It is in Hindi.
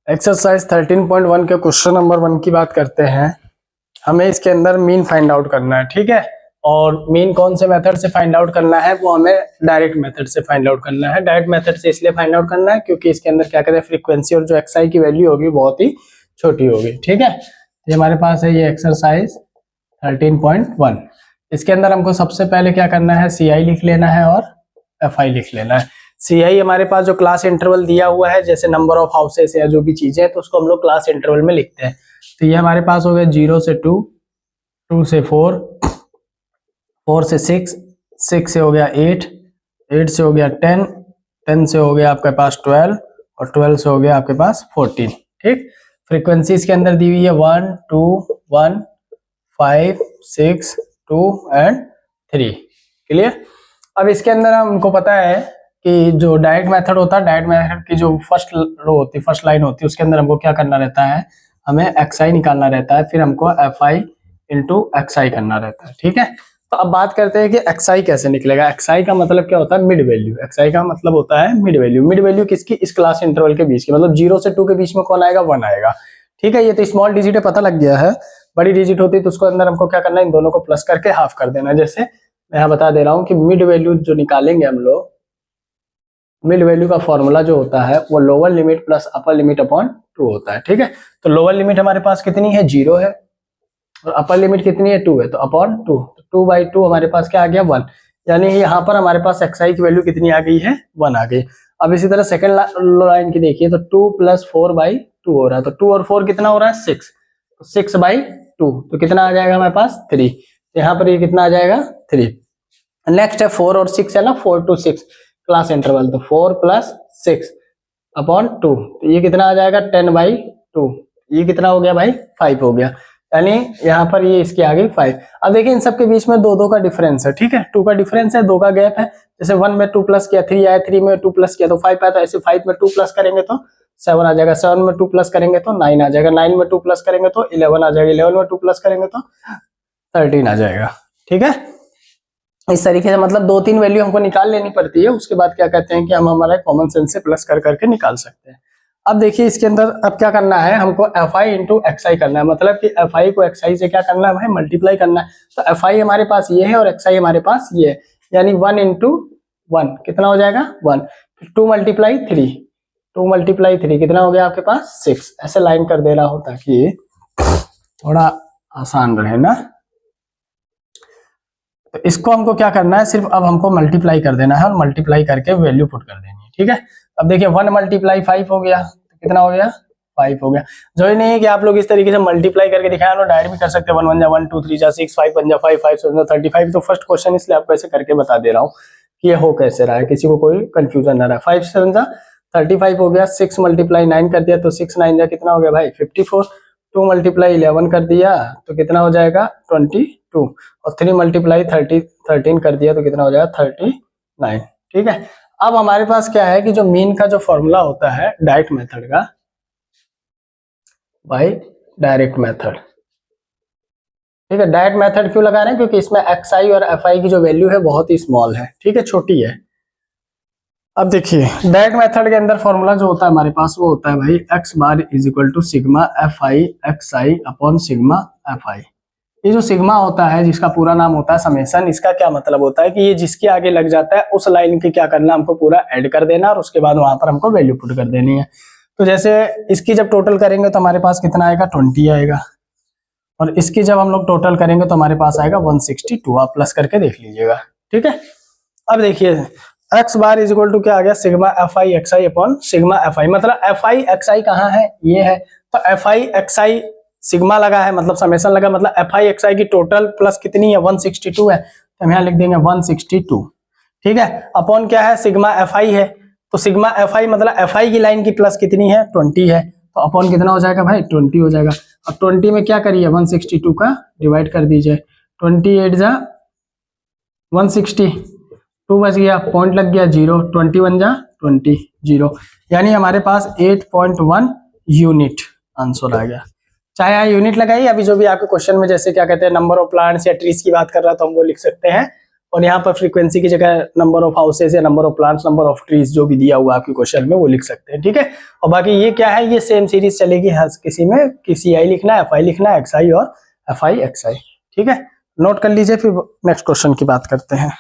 एक्सरसाइज 13.1 के क्वेश्चन नंबर 1 की बात करते हैं। हमें इसके अंदर मीन फाइंड आउट करना है, ठीक है। और मीन कौन से मेथड से फाइंड आउट करना है, वो हमें डायरेक्ट मेथड से फाइंड आउट करना है। डायरेक्ट मेथड से इसलिए फाइंड आउट करना है क्योंकि इसके अंदर क्या कहते हैं, फ्रीक्वेंसी और जो एक्सआई की वैल्यू होगी बहुत ही छोटी होगी, ठीक है। ये हमारे पास है ये एक्सरसाइज 13.1। इसके अंदर हमको सबसे पहले क्या करना है, सीआई लिख लेना है और एफआई लिख लेना है। सीआई हमारे पास जो क्लास इंटरवल दिया हुआ है, जैसे नंबर ऑफ हाउसेस या जो भी चीजें हैं, तो उसको हम लोग क्लास इंटरवल में लिखते हैं। तो ये हमारे पास हो गया 0 से 2, 2 से 4, 4 से 6, 6 से हो गया 8, 8 से हो गया 10, 10 से हो गया आपके पास 12 और 12 से हो गया आपके पास 14, ठीक। फ्रीक्वेंसी इसके अंदर दी हुई है 1, 2, 1, 5, 6, 2 एंड 3। क्लियर। अब इसके अंदर हमको पता है कि जो डायरेक्ट मेथड होता है, डायरेक्ट मेथड की जो फर्स्ट रो होती है, फर्स्ट लाइन होती है, उसके अंदर हमको क्या करना रहता है, हमें एक्सआई निकालना रहता है, फिर हमको एफआई इंटू एक्सआई करना रहता है, ठीक है। तो अब बात करते हैं कि एक्सआई कैसे निकलेगा। एक्सआई का मतलब क्या होता है, मिड वैल्यू। एक्सआई का मतलब होता है मिड वैल्यू। मिड वैल्यू किसकी, इस क्लास इंटरवल के बीच की, मतलब 0 से 2 के बीच में कौन आएगा, 1 आएगा, ठीक है। ये तो स्मॉल डिजिट है, पता लग गया है। बड़ी डिजिट होती है तो उसको अंदर हमको क्या करना है, इन दोनों को प्लस करके हाफ कर देना। जैसे मैं यहाँ बता दे रहा हूँ कि मिड वैल्यू जो निकालेंगे हम लोग, मिड वैल्यू का फॉर्मूला जो होता है वो lower limit plus upper limit upon 2 होता है, ठीक है। तो लोअर लिमिट हमारे पास कितनी है, 0 है, और अपर लिमिट कितनी है, 2 है, तो अपॉन 2, 2/2 हमारे पास क्या आ गया, 1। यानी यहाँ पर हमारे पास एक्सआई की वैल्यू कितनी आ गई है, 1 आ गई। अब इसी तरह सेकंड लाइन की देखिए, तो 2 + 4/2 हो रहा है, तो 2 और 4 कितना हो रहा है, 6, 6/2, तो कितना आ जाएगा हमारे पास, 3। यहाँ पर ये कितना आ जाएगा, 3। नेक्स्ट है 4 और 6 है ना, 4 to 6 क्लास इंटरवल, तो 4 + 6 अपॉन 2, तो ये कितना आ जाएगा, 10/2। ये कितना हो गया भाई, 5 हो गया। यानी यहाँ पर ये इसके आगे 5। अब देखिए इन सब के बीच में 2 का डिफरेंस है, ठीक है। 2 का डिफरेंस है, 2 का गैप है। जैसे 1 में 2 प्लस किया 3 आया, 3 में 2 प्लस किया तो 5 आया, तो ऐसे 5 में 2 प्लस करेंगे तो 7 आ जाएगा, 7 में 2 प्लस करेंगे तो 9 आ जाएगा, 9 में 2 प्लस करेंगे तो 11 आ जाएगा, 11 में 2 प्लस करेंगे तो 13 आ जाएगा, ठीक है। इस तरीके से मतलब 2-3 वैल्यू हमको निकाल लेनी पड़ती है, उसके बाद क्या कहते हैं कि हम हमारा कॉमन सेंस से प्लस कर करके निकाल सकते हैं। अब देखिए इसके अंदर अब क्या करना है, हमको एफआई इंटू एक्सआई करना है, मतलब कि एफआई को एक्सआई से क्या करना है भाई, मल्टीप्लाई करना है। तो एफआई हमारे पास ये है और एक्सआई हमारे पास ये है, यानी 1 × 1 कितना हो जाएगा, 1। 2 × 3, 2 × 3 कितना हो गया आपके पास, 6। ऐसे लाइन कर देना हो ताकि थोड़ा आसान रहे ना। तो इसको हमको क्या करना है, सिर्फ अब हमको मल्टीप्लाई कर देना है और मल्टीप्लाई करके वैल्यू पुट कर देनी है, ठीक है। अब देखिए 1 × 5 हो गया, तो कितना हो गया, 5 हो गया। जो ही नहीं है कि आप लोग इस तरीके से मल्टीप्लाई करके दिखाया, लो डायरेक्ट भी कर सकते हैं, 1 1 जा 1 2 3 जा 6 5 1 जा 5 5 7 जा 35। तो फर्स्ट क्वेश्चन इसलिए आपको ऐसे करके बता दे रहा हूँ कि ये हो कैसे रहा है, किसी को कोई कंफ्यूजन ना रहा। 5 7 जा 35 हो गया, 6 × 9 कर दिया तो 6 9 जा कितना हो गया भाई, 54। 2 × 11 कर दिया तो कितना हो जाएगा, 22, और 3 × 13 कर दिया तो कितना हो जाएगा, 39, ठीक है। अब हमारे पास क्या है कि जो मीन का जो फॉर्मूला होता है डायरेक्ट मेथड का, भाई डायरेक्ट मेथड, ठीक है। डायरेक्ट मेथड क्यों लगा रहे हैं, क्योंकि इसमें एक्सआई और एफआई की जो वैल्यू है बहुत ही स्मॉल है, ठीक है, छोटी है। अब देखिए डायरेक्ट मेथड के अंदर फॉर्मूला जो होता है हमारे पास, वो होता है भाई x बार = sigma FI XI upon sigma FI. ये जो सिग्मा होता है, जिसका पूरा नाम होता है समेशन, इसका क्या मतलब होता है कि ये जिसके आगे लग जाता है उस लाइन के क्या करना, हमको पूरा ऐड कर देना और उसके बाद वहां पर हमको वैल्यू पुट कर देनी है। तो जैसे इसकी जब टोटल करेंगे तो हमारे पास कितना आएगा, 20 आएगा, और इसकी जब हम लोग टोटल करेंगे तो हमारे पास आएगा 162। आप प्लस करके देख लीजिएगा, ठीक है। अब देखिए x बार = क्या आ गया, sigma FI XI upon sigma FI. मतलब एफआई एक्सआई कहाँ है, ये है, तो एफआई एक्सआई सिग्मा लगा है, मतलब समेशन लगा, मतलब एफआई एक्सआई की टोटल प्लस कितनी है, 162 है, तो हम यहाँ लिख देंगे 162, ठीक है। अपॉन क्या है, सिग्मा एफआई है, तो सिग्मा एफआई मतलब एफआई की लाइन की प्लस कितनी है, 20 है, तो अपॉन कितना हो जाएगा भाई, 20 हो जाएगा। अब 20 में क्या करिए, 162 का डिवाइड कर दीजिए, 28 जा 160, 2 बच गया, पॉइंट लग गया 0, 21 जा 20, 0, यानी हमारे पास 8.1 यूनिट आंसर आ गया। चाहे यहाँ यूनिट लगाइए, अभी जो भी आपके क्वेश्चन में जैसे क्या कहते हैं नंबर ऑफ प्लांट्स या ट्रीज की बात कर रहा है तो हम वो लिख सकते हैं और यहाँ पर फ्रीक्वेंसी की जगह नंबर ऑफ हाउसेज या number of plants, number of trees जो भी दिया हुआ आपके क्वेश्चन में वो लिख सकते हैं, ठीक है। और बाकी ये क्या है, ये सेम सीरीज चलेगी हर किसी में, किसी आई लिखना है, FI लिखना है, XI और FI XI, ठीक है। नोट कर लीजिए, फिर नेक्स्ट क्वेश्चन की बात करते हैं।